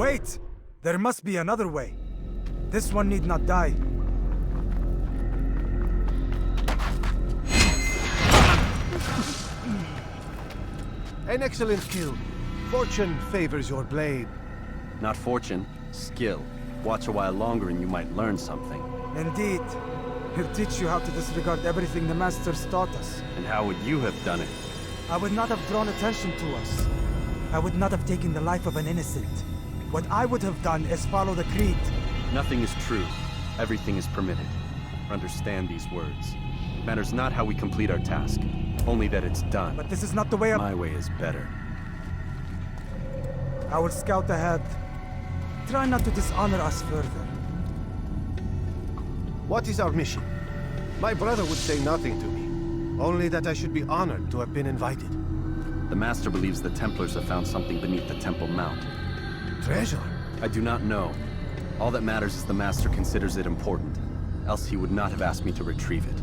Wait! There must be another way. This one need not die. An excellent kill. Fortune favors your blade. Not fortune, skill. Watch a while longer and you might learn something. Indeed. He'll teach you how to disregard everything the Masters taught us. And how would you have done it? I would not have drawn attention to us. I would not have taken the life of an innocent. What I would have done is follow the creed. Nothing is true. Everything is permitted. Understand these words. It matters not how we complete our task, only that it's done. But this is not the way My way is better. I will scout ahead. Try not to dishonor us further. What is our mission? My brother would say nothing to me. Only that I should be honored to have been invited. The Master believes the Templars have found something beneath the Temple Mount. Treasure? I do not know. All that matters is the Master considers it important. Else he would not have asked me to retrieve it.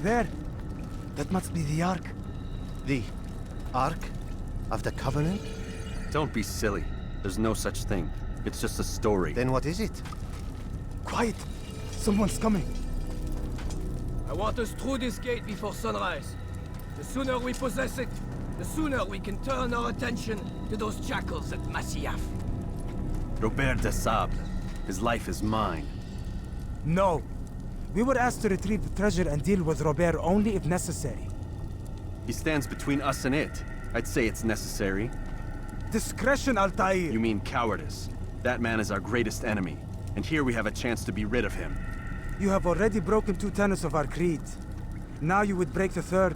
There! That must be the Ark. The Ark of the Covenant? Don't be silly. There's no such thing. It's just a story. Then what is it? Quiet! Someone's coming. I want us through this gate before sunrise. The sooner we possess it, the sooner we can turn our attention to those jackals at Masyaf. Robert de Sable. His life is mine. No. We were asked to retrieve the treasure and deal with Robert only if necessary. He stands between us and it. I'd say it's necessary. Discretion, Altair! You mean cowardice. That man is our greatest enemy, and here we have a chance to be rid of him. You have already broken 2 tenets of our creed. Now you would break the 3rd.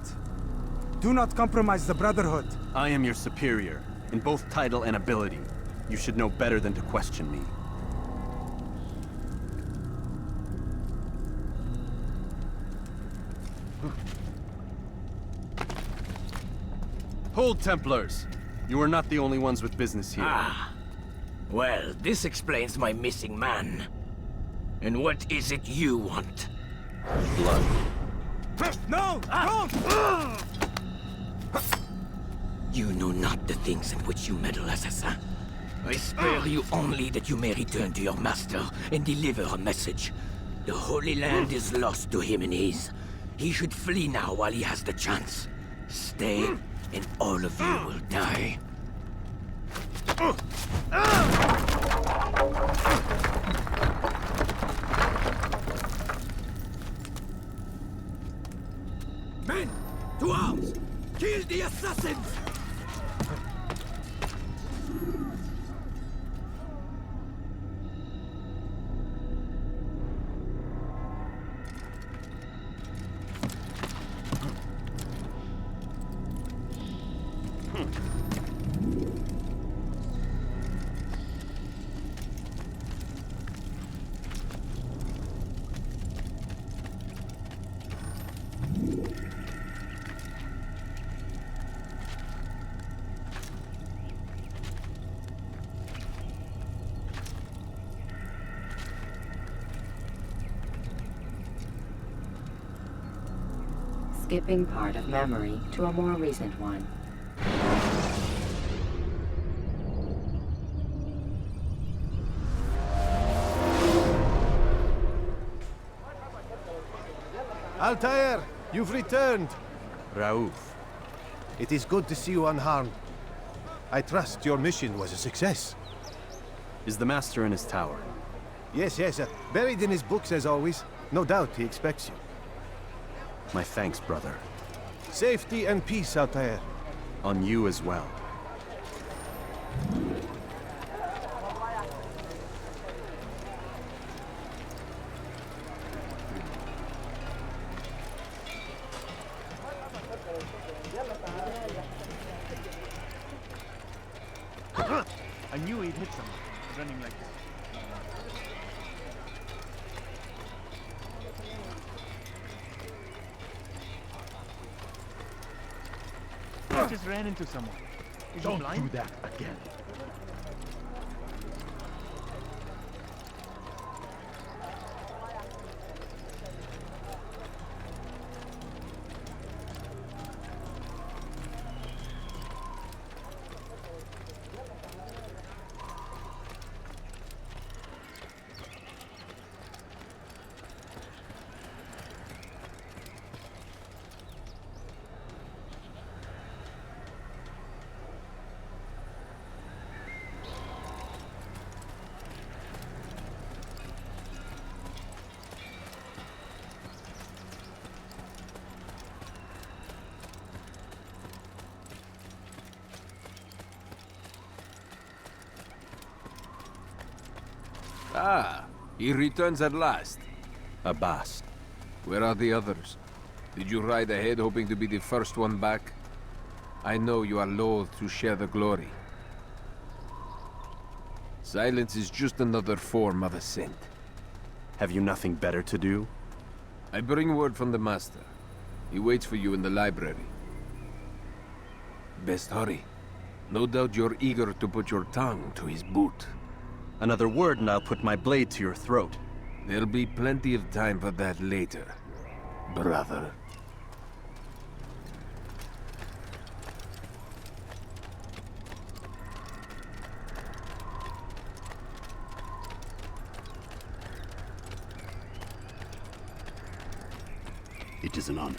Do not compromise the Brotherhood. I am your superior, in both title and ability. You should know better than to question me. Hold, Templars! You are not the only ones with business here. Ah. Well, this explains my missing man. And what is it you want? Blood. No! Don't! You know not the things in which you meddle, assassin. I spare you only that you may return to your master and deliver a message. The Holy Land is lost to him and his. He should flee now while he has the chance. Stay, and all of you will die. Men, to arms! Kill the assassins! Skipping part of memory to a more recent one. Altair, you've returned. Raouf. It is good to see you unharmed. I trust your mission was a success. Is the Master in his tower? Yes, buried in his books as always. No doubt he expects you. My thanks, brother. Safety and peace, Altair. On you as well. I knew he'd hit someone, running like that. I just ran into someone. Is he blind? Do that again. Ah, he returns at last. Abbas. Where are the others? Did you ride ahead hoping to be the first one back? I know you are loath to share the glory. Silence is just another form of assent. Have you nothing better to do? I bring word from the Master. He waits for you in the library. Best hurry. No doubt you're eager to put your tongue to his boot. Another word and I'll put my blade to your throat. There'll be plenty of time for that later, brother. It is an honor.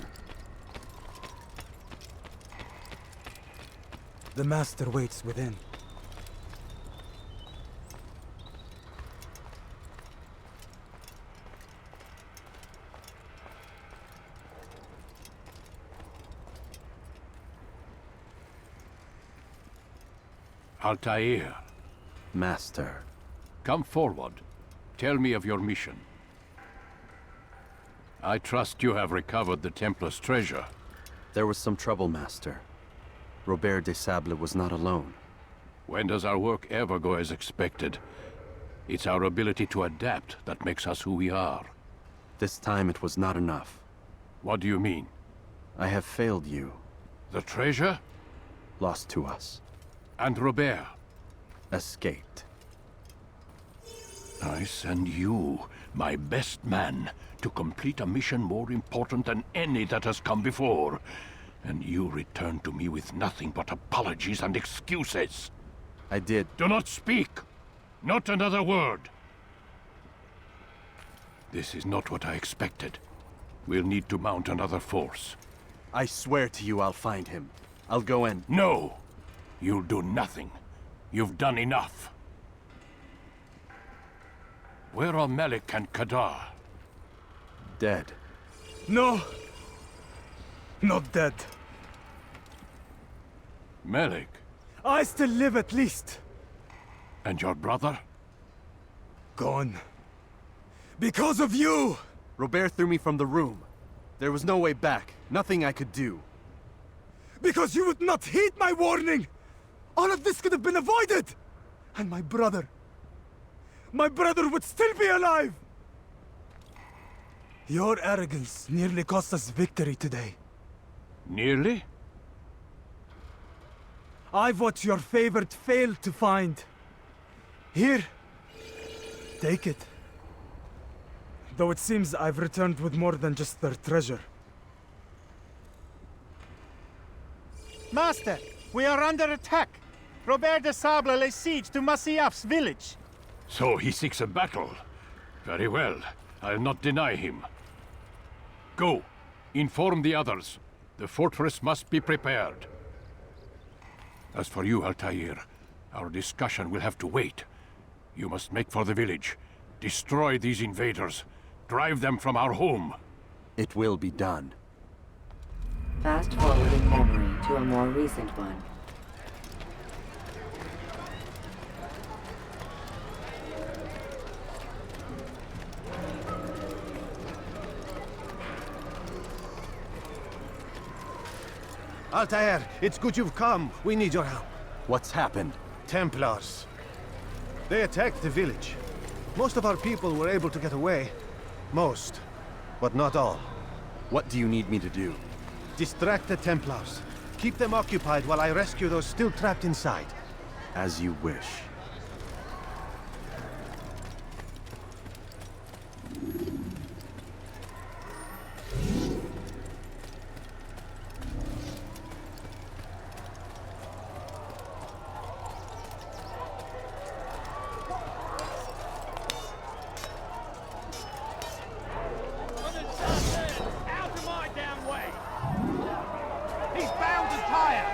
The Master waits within. Altair, Master. come forward. Tell me of your mission. I trust you have recovered the Templar's treasure. There was some trouble, Master. Robert de Sable was not alone. When does our work ever go as expected? It's our ability to adapt that makes us who we are. This time it was not enough. What do you mean? I have failed you. The treasure? Lost to us. And Robert? Escaped. I send you, my best man, to complete a mission more important than any that has come before. And you return to me with nothing but apologies and excuses. I did. Do not speak! Not another word! This is not what I expected. We'll need to mount another force. I swear to you I'll find him. I'll go in. No! You'll do nothing. You've done enough. Where are Malik and Kadar? Dead. No! Not dead. Malik? I still live at least. And your brother? Gone. Because of you! Robert threw me from the room. There was no way back. Nothing I could do. Because you would not heed my warning! All of this could have been avoided! And my brother would still be alive! Your arrogance nearly cost us victory today. Nearly? I've what your favorite failed to find. Here. Take it. Though it seems I've returned with more than just their treasure. Master, we are under attack. Robert de Sable lays siege to Masyaf's village. So he seeks a battle. Very well. I'll not deny him. Go. Inform the others. The fortress must be prepared. As for you, Altair, our discussion will have to wait. You must make for the village. Destroy these invaders. Drive them from our home. It will be done. Fast forwarding memory to a more recent one. Altair, it's good you've come. We need your help. What's happened? Templars. They attacked the village. Most of our people were able to get away. Most, but not all. What do you need me to do? Distract the Templars. Keep them occupied while I rescue those still trapped inside. As you wish. Out of my damn way! He's bound to tire!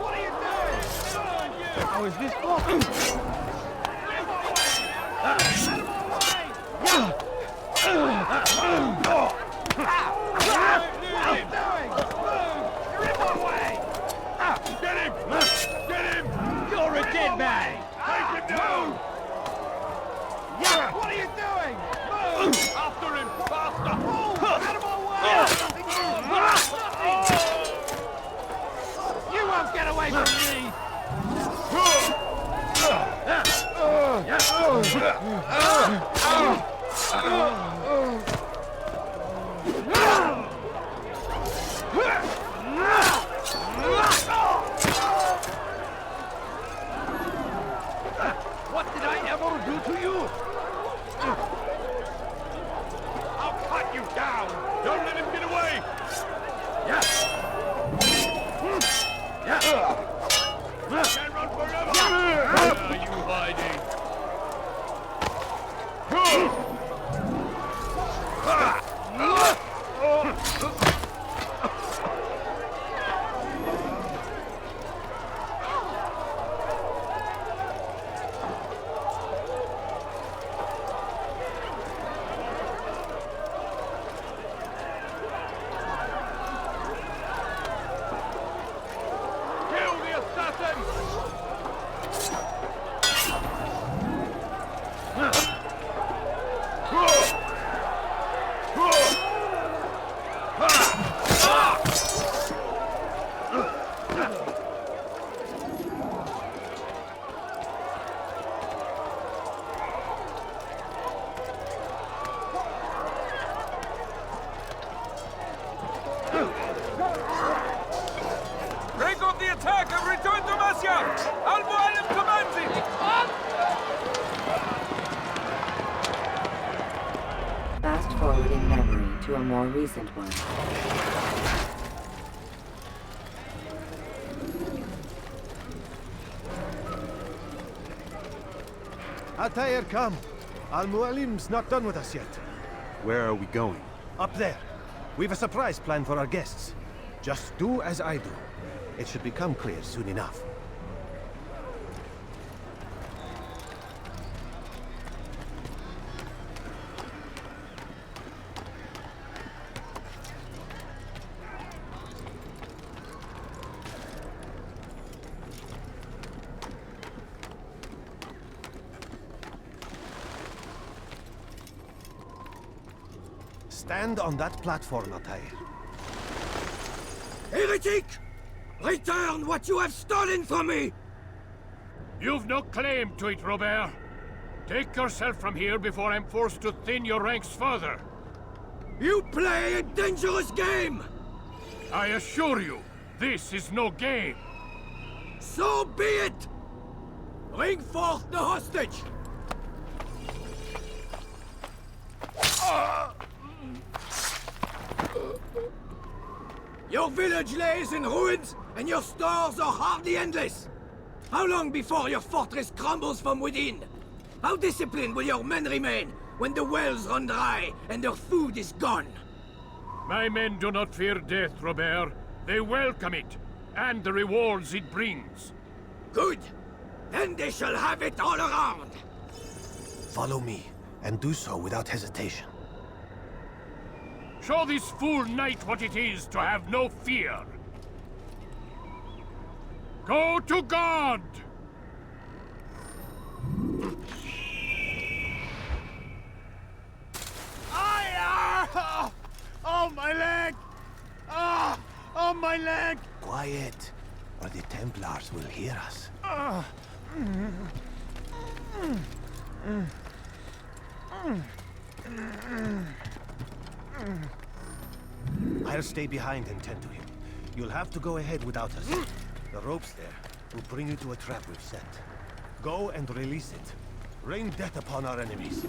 What are you doing? How is this possible? Get him! Get him! You're a dead man! Take him down! Yeah, what are you doing? Move! After him! Faster! Move! Out of my way! You won't get away from me! What did I ever do to you? I'll cut you down! Don't let him get away! Can't run forever! Where are you hiding? Kill the assassin! Break off the attack and return to Masya! Al-Mualim commands it! Fast forwarding memory to a more recent one. Altair, come. Al-Mualim's not done with us yet. Where are we going? Up there. We've a surprise plan for our guests. Just do as I do. It should become clear soon enough. Stand on that platform, Altair. Heretic! Return what you have stolen from me! You've no claim to it, Robert. Take yourself from here before I'm forced to thin your ranks further. You play a dangerous game! I assure you, this is no game. So be it! Bring forth the hostage! Your village lays in ruins, and your stores are hardly endless. How long before your fortress crumbles from within? How disciplined will your men remain when the wells run dry and their food is gone? My men do not fear death, Robert. They welcome it, and the rewards it brings. Good. Then they shall have it all around! Follow me, and do so without hesitation. Show this fool knight what it is to have no fear. Go to God! Oh, my leg! Ah! Oh, my leg! Quiet, or the Templars will hear us. I'll stay behind and tend to him. You'll have to go ahead without us. The ropes there will bring you to a trap we've set. Go and release it. Rain death upon our enemies.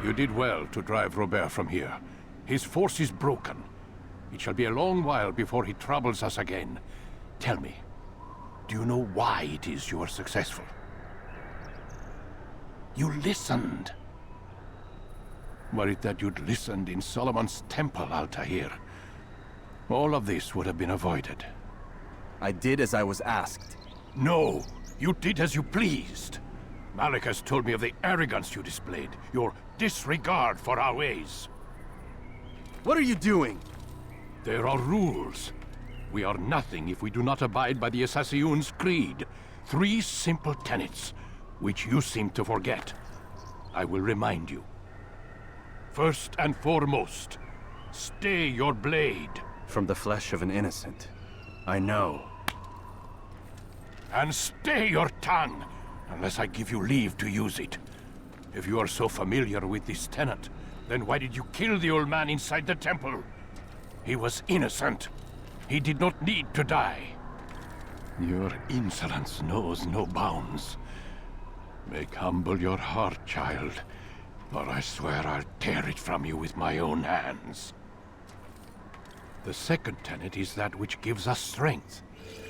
You did well to drive Robert from here. His force is broken. It shall be a long while before he troubles us again. Tell me, do you know why it is you are successful? You listened. Were it that you'd listened in Solomon's temple, Altair, all of this would have been avoided. I did as I was asked. No, you did as you pleased. Malik has told me of the arrogance you displayed, your disregard for our ways. What are you doing? There are rules. We are nothing if we do not abide by the Assassin's creed. 3 simple tenets, which you seem to forget. I will remind you. First and foremost, stay your blade. From the flesh of an innocent. I know. And stay your tongue, unless I give you leave to use it. If you are so familiar with this tenet, then why did you kill the old man inside the temple? He was innocent. He did not need to die. Your insolence knows no bounds. Make humble your heart, child, or I swear I'll tear it from you with my own hands. The second tenet is that which gives us strength.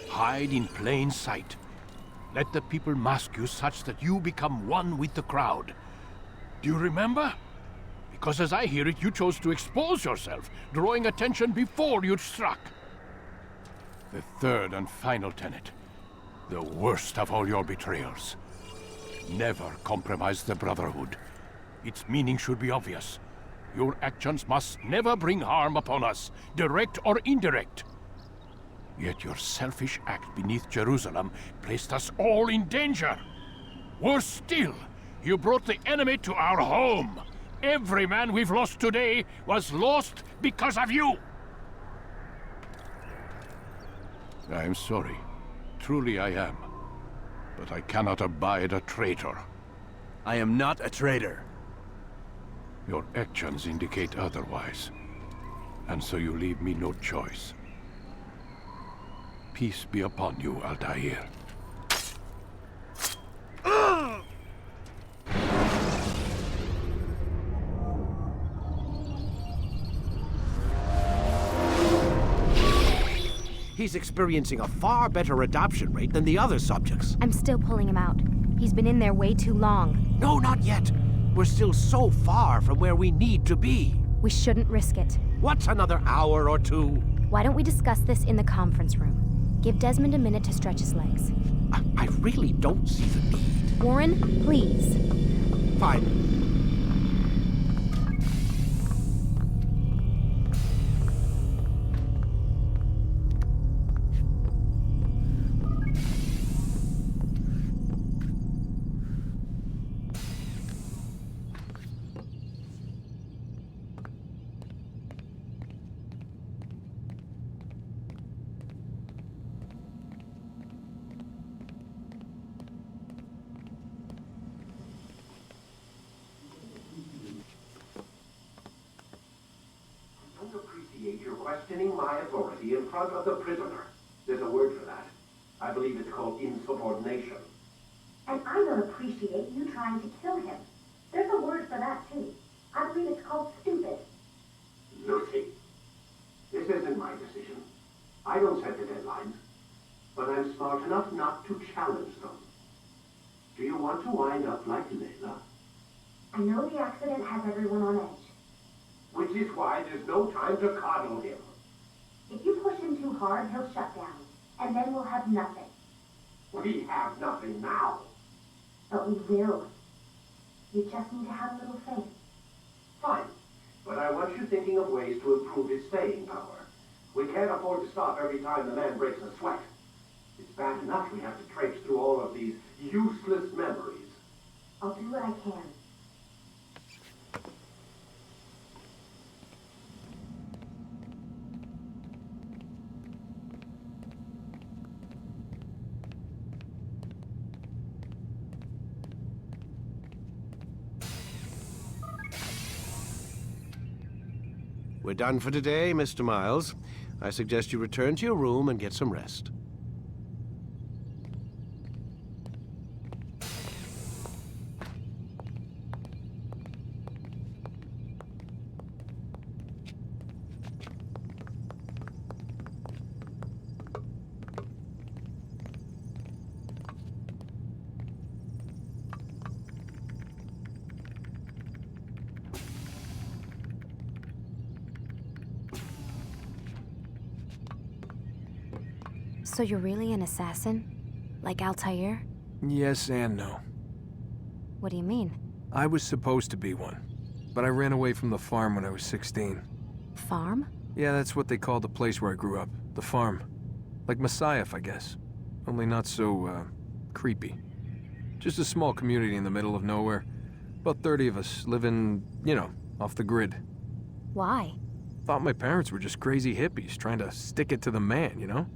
Hide in plain sight. Let the people mask you such that you become one with the crowd. Do you remember? Because as I hear it, you chose to expose yourself, drawing attention before you'd struck. The third and final tenet, the worst of all your betrayals. Never compromise the Brotherhood. Its meaning should be obvious. Your actions must never bring harm upon us, direct or indirect. Yet your selfish act beneath Jerusalem placed us all in danger. Worse still, you brought the enemy to our home. Every man we've lost today was lost because of you. I am sorry. Truly I am. But I cannot abide a traitor. I am not a traitor. Your actions indicate otherwise. And so you leave me no choice. Peace be upon you, Altair. He's experiencing a far better adoption rate than the other subjects. I'm still pulling him out. He's been in there way too long. No, not yet. We're still so far from where we need to be. We shouldn't risk it. What's another hour or two? Why don't we discuss this in the conference room? Give Desmond a minute to stretch his legs. I really don't see the need. Warren, please. Fine. appreciate your questioning my authority in front of the prisoner. There's a word for that. I believe it's called insubordination. And I don't appreciate you trying to kill him. There's a word for that, too. I believe it's called stupid. Lucy, this isn't my decision. I don't set the deadlines, but I'm smart enough not to challenge them. Do you want to wind up like Layla? I know the accident has everyone on edge. Which is why there's no time to coddle him. If you push him too hard, he'll shut down, and then we'll have nothing. We have nothing now. But we will. You just need to have a little faith. Fine, but I want you thinking of ways to improve his staying power. We can't afford to stop every time the man breaks a sweat. It's bad enough we have to traipse through all of these useless memories. I'll do what I can. We're done for today, Mr. Miles. I suggest you return to your room and get some rest. So you're really an assassin? Like Altair? Yes and no. What do you mean? I was supposed to be one, but I ran away from the farm when I was 16. Farm? Yeah, that's what they called the place where I grew up. The farm. Like Messiah, I guess. Only not so, creepy. Just a small community in the middle of nowhere. About 30 of us living, you know, off the grid. Why? Thought my parents were just crazy hippies trying to stick it to the man, you know?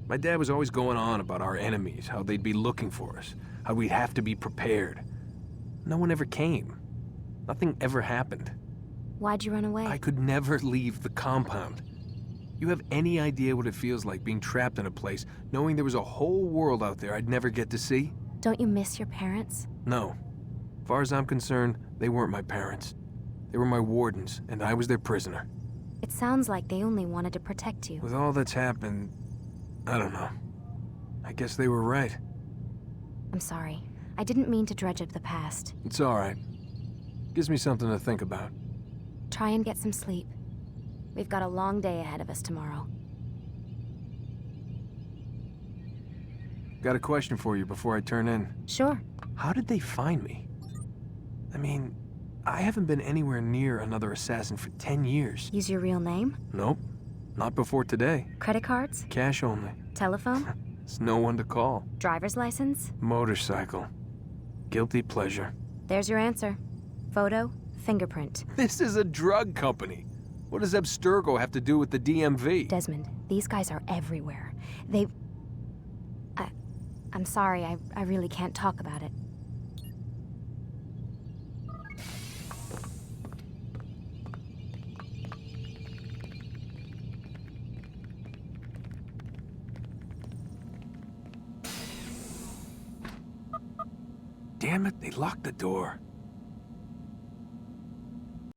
My dad was always going on about our enemies, how they'd be looking for us, how we'd have to be prepared. No one ever came. Nothing ever happened. Why'd you run away? I could never leave the compound. You have any idea what it feels like being trapped in a place, knowing there was a whole world out there I'd never get to see? Don't you miss your parents? No. As far as I'm concerned, they weren't my parents. They were my wardens, and I was their prisoner. It sounds like they only wanted to protect you. With all that's happened, I don't know. I guess they were right. I'm sorry. I didn't mean to dredge up the past. It's all right. Gives me something to think about. Try and get some sleep. We've got a long day ahead of us tomorrow. Got a question for you before I turn in. Sure. How did they find me? I mean, I haven't been anywhere near another assassin for 10 years. Use your real name? Nope. Not before today. Credit cards? Cash only. Telephone? There's no one to call. Driver's license? Motorcycle. Guilty pleasure. There's your answer. Photo, fingerprint. This is a drug company. What does Abstergo have to do with the DMV? Desmond, these guys are everywhere. They've... I'm sorry, I really can't talk about it. Damn it, they locked the door.